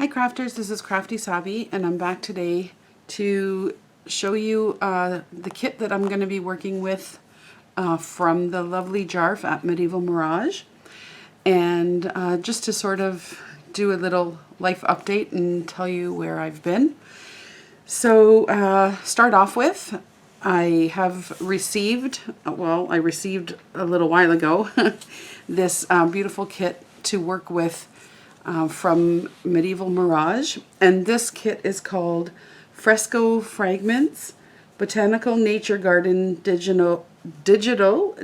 Hi crafters, this is Crafty Savvy and I'm back today to show you the kit that I'm going to be working with from the lovely Jarf at Medieval Mirage, and just to sort of do a little life update and tell you where I've been. So start off with, I have received, I received a little while ago this beautiful kit to work with from Medieval Mirage, and this kit is called Fresco Fragments Botanical Nature Garden Digital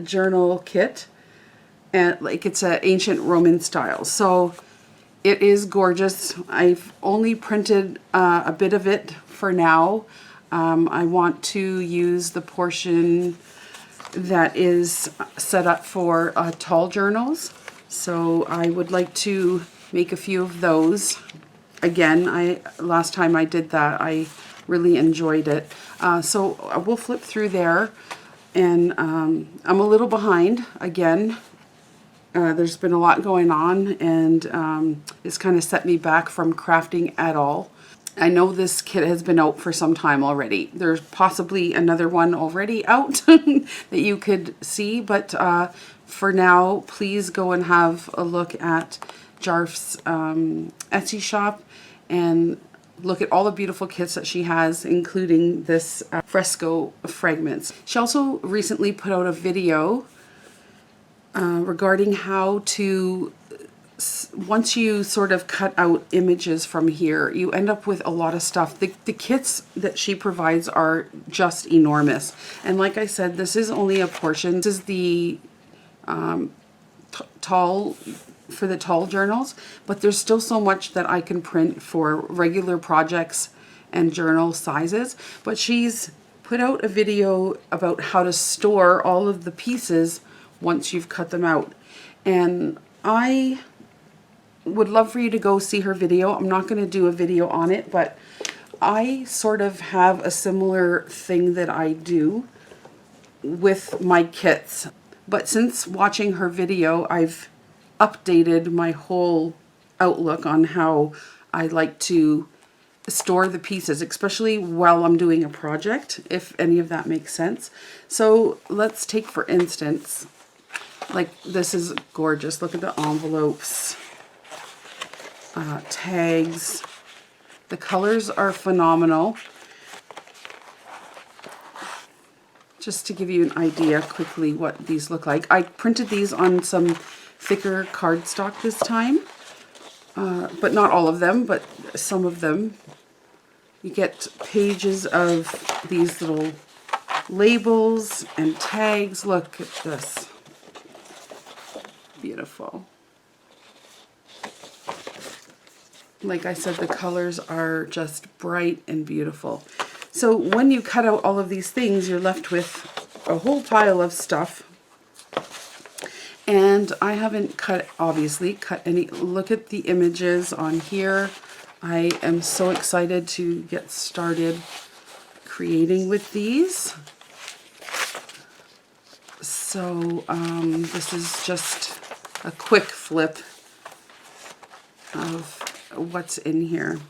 Journal Kit, and it's an ancient Roman style. So it is gorgeous. I've only printed a bit of it for now. I want to use the portion that is set up for tall journals, so I would like to make a few of those. Again, last time I did that, I really enjoyed it. So we'll flip through there, and I'm a little behind again. There's been a lot going on, and it's kind of set me back from crafting at all. I know this kit has been out for some time already. There's possibly another one already out that you could see, but for now, please go and have a look at Jarf's Etsy shop and look at all the beautiful kits that she has, including this Fresco Fragments. She also recently put out a video regarding how to, once you sort of cut out images from here, you end up with a lot of stuff. The kits that she provides are just enormous. And like I said, this is only a portion. This is the for the tall journals, but there's still so much that I can print for regular projects and journal sizes. But she's put out a video about how to store all of the pieces once you've cut them out, and I would love for you to go see her video. I'm not going to do a video on it, but I sort of have a similar thing that I do with my kits. But since watching her video, I've updated my whole outlook on how I like to store the pieces, especially while I'm doing a project, if any of that makes sense. So let's take, for instance, like this is gorgeous. Look at the envelopes, tags. The colors are phenomenal. Just to give you an idea quickly what these look like. I printed these on some thicker cardstock this time, but not all of them, but some of them. You get pages of these little labels and tags. Look at this. Beautiful. Like I said, the colors are just bright and beautiful. So when you cut out all of these things, you're left with a whole pile of stuff. And I haven't obviously cut any. Look at the images on here. I am so excited to get started creating with these. So this is just a quick flip of what's in here.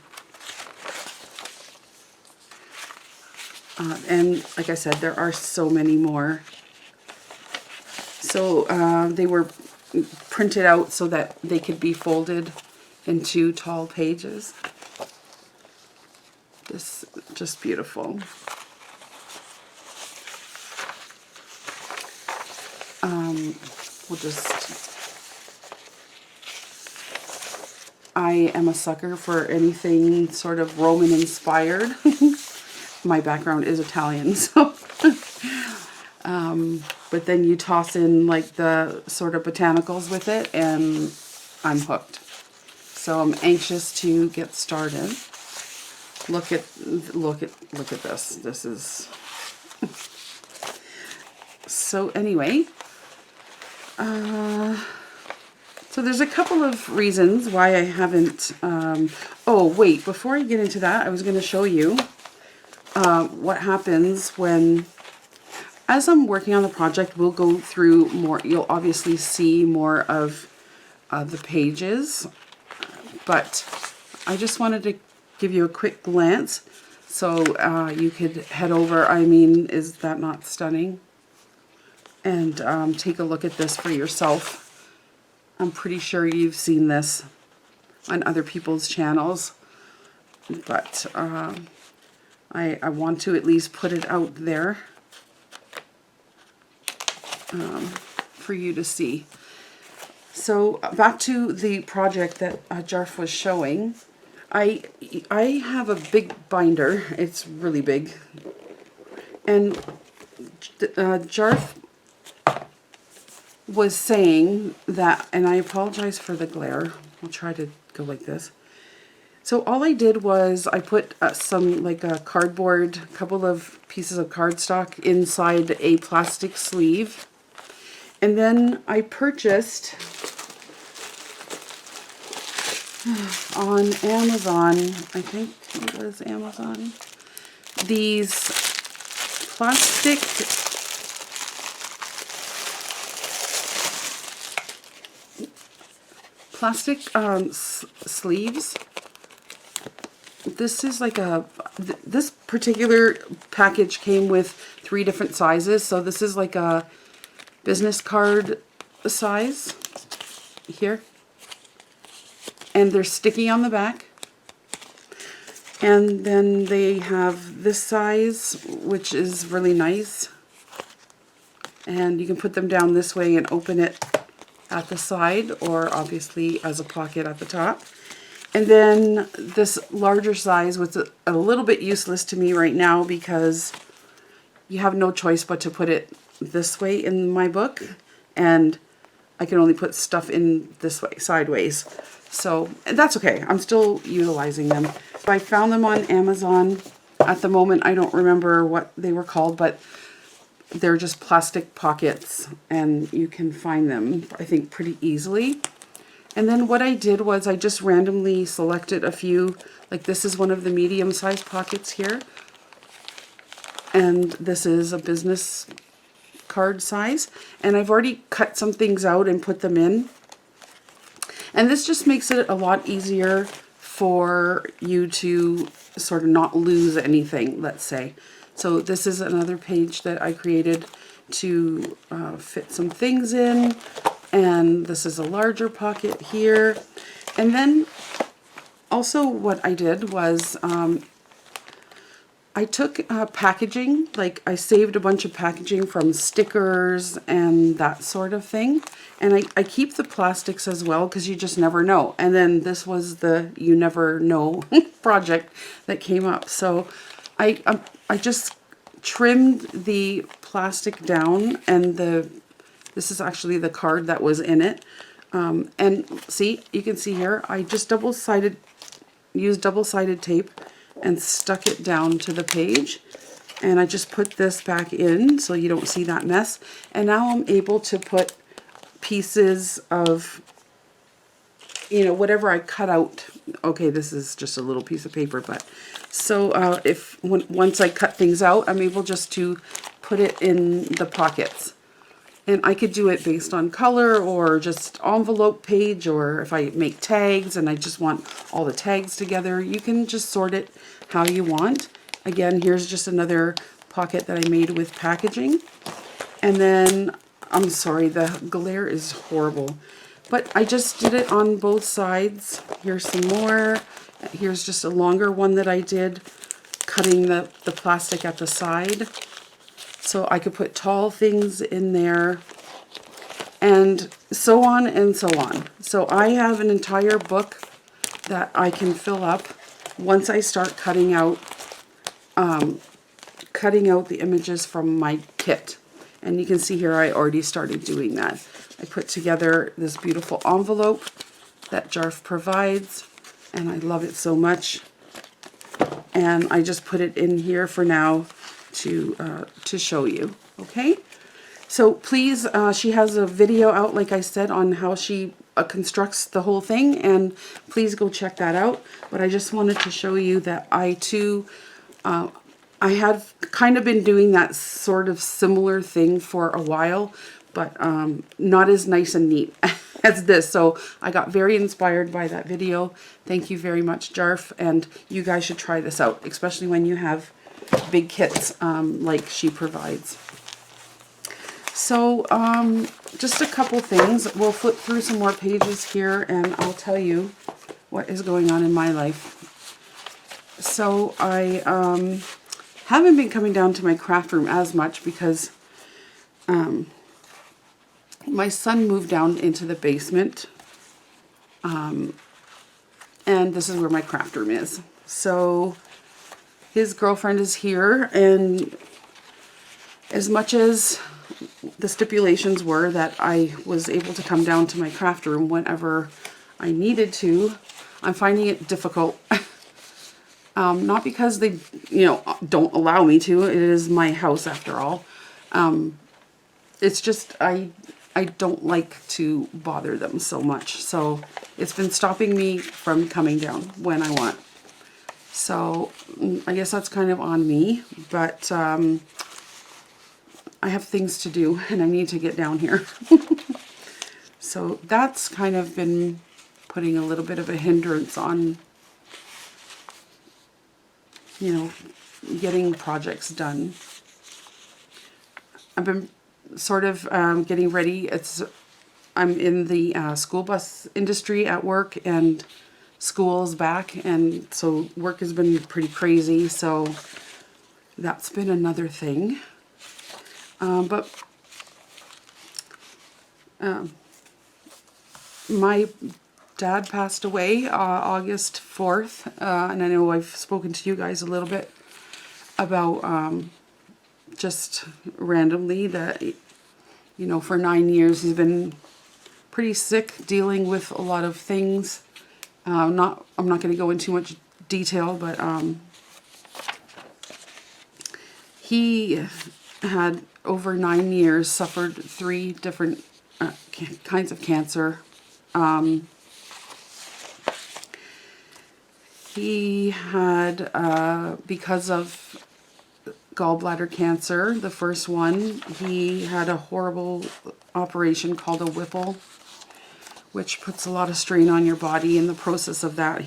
And like I said, there are so many more. So they were printed out so that they could be folded into tall pages. This just beautiful. I am a sucker for anything sort of Roman inspired. My background is Italian, so but then you toss in like the sort of botanicals with it and I'm hooked. So I'm anxious to get started. Look at this. This is so anyway, so there's a couple of reasons why I haven't oh wait, before I get into that, I was going to show you what happens when, as I'm working on the project, we'll go through more. You'll obviously see more of the pages, but I just wanted to give you a quick glance so you could head over. I mean, is that not stunning? And take a look at this for yourself. I'm pretty sure you've seen this on other people's channels, but I want to at least put it out there for you to see. So back to the project that Jarf was showing. I have a big binder. It's really big. And Jarf was saying that, and I apologize for the glare. I'll try to go like this. So all I did was I put some like a cardboard, couple of pieces of cardstock inside a plastic sleeve. And then I purchased on Amazon, I think it was Amazon, these plastic sleeves. This is like this particular package came with 3 different sizes, so this is like a business card size here, and they're sticky on the back. And then they have this size, which is really nice, and you can put them down this way and open it at the side, or obviously as a pocket at the top. And then this larger size, which is a little bit useless to me right now because you have no choice but to put it this way in my book, and I can only put stuff in this way, sideways. So that's okay. I'm still utilizing them. I found them on Amazon. At the moment, I don't remember what they were called, but they're just plastic pockets, and you can find them, I think, pretty easily. And then what I did was I just randomly selected a few. Like this is one of the medium-sized pockets here, and this is a business card size. And I've already cut some things out and put them in. And this just makes it a lot easier for you to sort of not lose anything, let's say. So this is another page that I created to fit some things in. And this is a larger pocket here. And then also what I did was I took packaging, like I saved a bunch of packaging from stickers and that sort of thing. And I keep the plastics as well because you just never know. And then this was the you never know project that came up. So I just trimmed the plastic down, and this is actually the card that was in it. And see, you can see here, I just used double-sided tape and stuck it down to the page. And I just put this back in so you don't see that mess. And now I'm able to put pieces of, you know, whatever I cut out. Okay, this is just a little piece of paper, but so once I cut things out, I'm able just to put it in the pockets. And I could do it based on color or just envelope page, or if I make tags and I just want all the tags together, you can just sort it how you want. Again, here's just another pocket that I made with packaging. And then, I'm sorry, the glare is horrible, but I just did it on both sides. Here's some more. Here's just a longer one that I did, cutting the plastic at the side. So I could put tall things in there, and so on and so on. So I have an entire book that I can fill up once I start cutting out the images from my kit. And you can see here I already started doing that. I put together this beautiful envelope that Jarf provides, and I love it so much. And I just put it in here for now to show you. Okay, so please, she has a video out, like I said, on how she constructs the whole thing, and please go check that out. But I just wanted to show you that I too, I have kind of been doing that sort of similar thing for a while, but not as nice and neat as this. So I got very inspired by that video. Thank you very much, Jarf, and you guys should try this out, especially when you have big kits like she provides. So just a couple things. We'll flip through some more pages here and I'll tell you what is going on in my life. So I haven't been coming down to my craft room as much because my son moved down into the basement, and this is where my craft room is. So his girlfriend is here, and as much as the stipulations were that I was able to come down to my craft room whenever I needed to, I'm finding it difficult. Not because they, don't allow me to. It is my house after all. It's just I don't like to bother them so much. So it's been stopping me from coming down when I want. So I guess that's kind of on me. But I have things to do and I need to get down here. So that's kind of been putting a little bit of a hindrance on, getting projects done. I've been sort of getting ready. I'm in the school bus industry at work, and school's back, and so work has been pretty crazy, so that's been another thing. But my dad passed away August 4th, and I know I've spoken to you guys a little bit about just randomly that, for 9 years he's been pretty sick, dealing with a lot of things. I'm not going to go into too much detail, but he had over 9 years suffered 3 different kinds of cancer. He had, because of gallbladder cancer, the first one, he had a horrible operation called a Whipple, which puts a lot of strain on your body. In the process of that,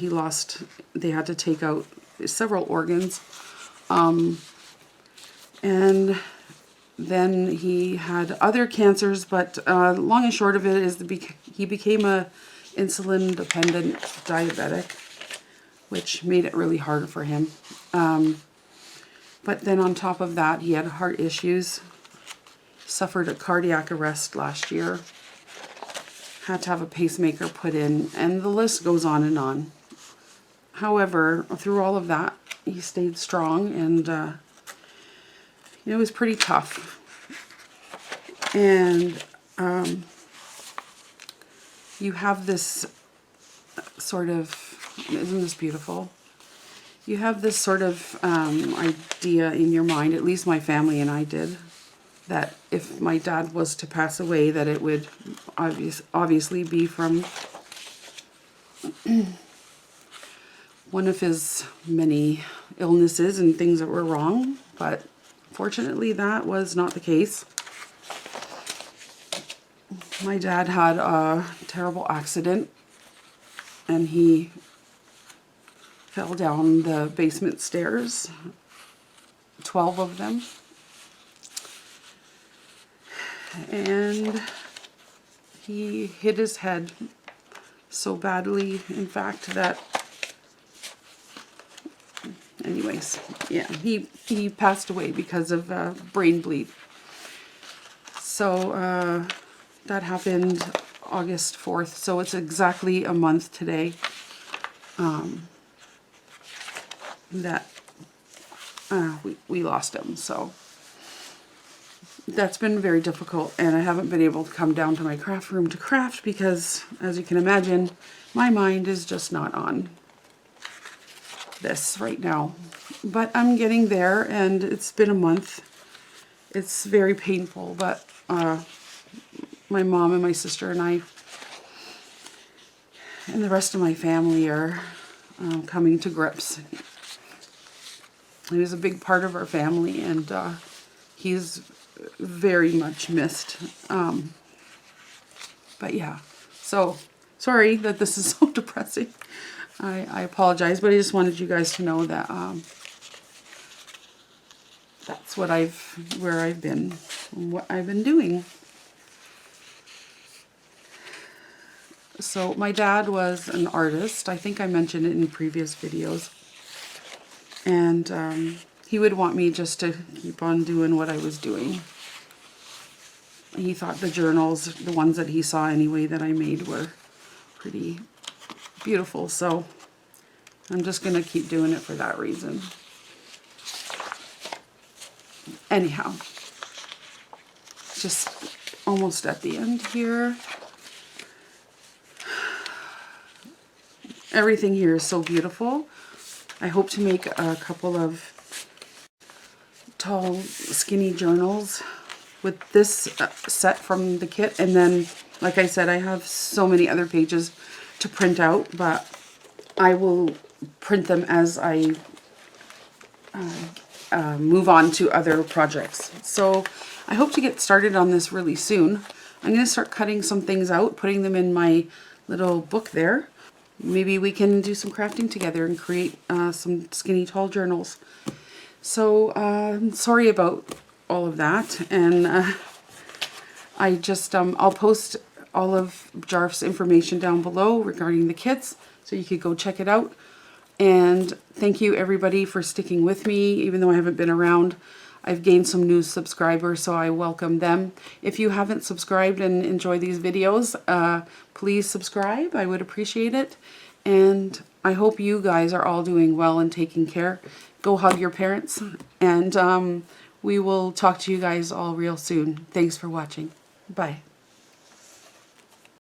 they had to take out several organs. And then he had other cancers, but long and short of it is he became a insulin-dependent diabetic, which made it really hard for him. But then on top of that, he had heart issues, suffered a cardiac arrest last year, had to have a pacemaker put in, and the list goes on and on. However, through all of that, he stayed strong, and it was pretty tough. And you have this sort of, isn't this beautiful? You have this sort of idea in your mind, at least my family and I did, that if my dad was to pass away, that it would obviously be from one of his many illnesses and things that were wrong, but fortunately that was not the case. My dad had a terrible accident, and he fell down the basement stairs, 12 of them, and he hit his head so badly, in fact, that, anyways, yeah, he passed away because of brain bleed. So that happened August 4th, so it's exactly a month today that we lost him. So that's been very difficult, and I haven't been able to come down to my craft room to craft because, as you can imagine, my mind is just not on this right now. But I'm getting there, and it's been a month. It's very painful, but my mom and my sister and I and the rest of my family are coming to grips. He was a big part of our family, and he's very much missed. But yeah, so sorry that this is so depressing. I apologize, but I just wanted you guys to know that that's what where I've been, and what I've been doing. So my dad was an artist. I think I mentioned it in previous videos. And he would want me just to keep on doing what I was doing. He thought the journals, the ones that he saw anyway that I made, were pretty beautiful. So I'm just going to keep doing it for that reason. Anyhow, just almost at the end here. Everything here is so beautiful. I hope to make a couple of tall, skinny journals with this set from the kit. And then, like I said, I have so many other pages to print out, but I will print them as I move on to other projects. So I hope to get started on this really soon. I'm going to start cutting some things out, putting them in my little book there. Maybe we can do some crafting together and create some skinny tall journals. So sorry about all of that, and I just I'll post all of Jarf's information down below regarding the kits, so you could go check it out. And thank you everybody for sticking with me, even though I haven't been around. I've gained some new subscribers, so I welcome them. If you haven't subscribed and enjoy these videos, please subscribe. I would appreciate it. And I hope you guys are all doing well and taking care. Go hug your parents. And we will talk to you guys all real soon. Thanks for watching. Bye.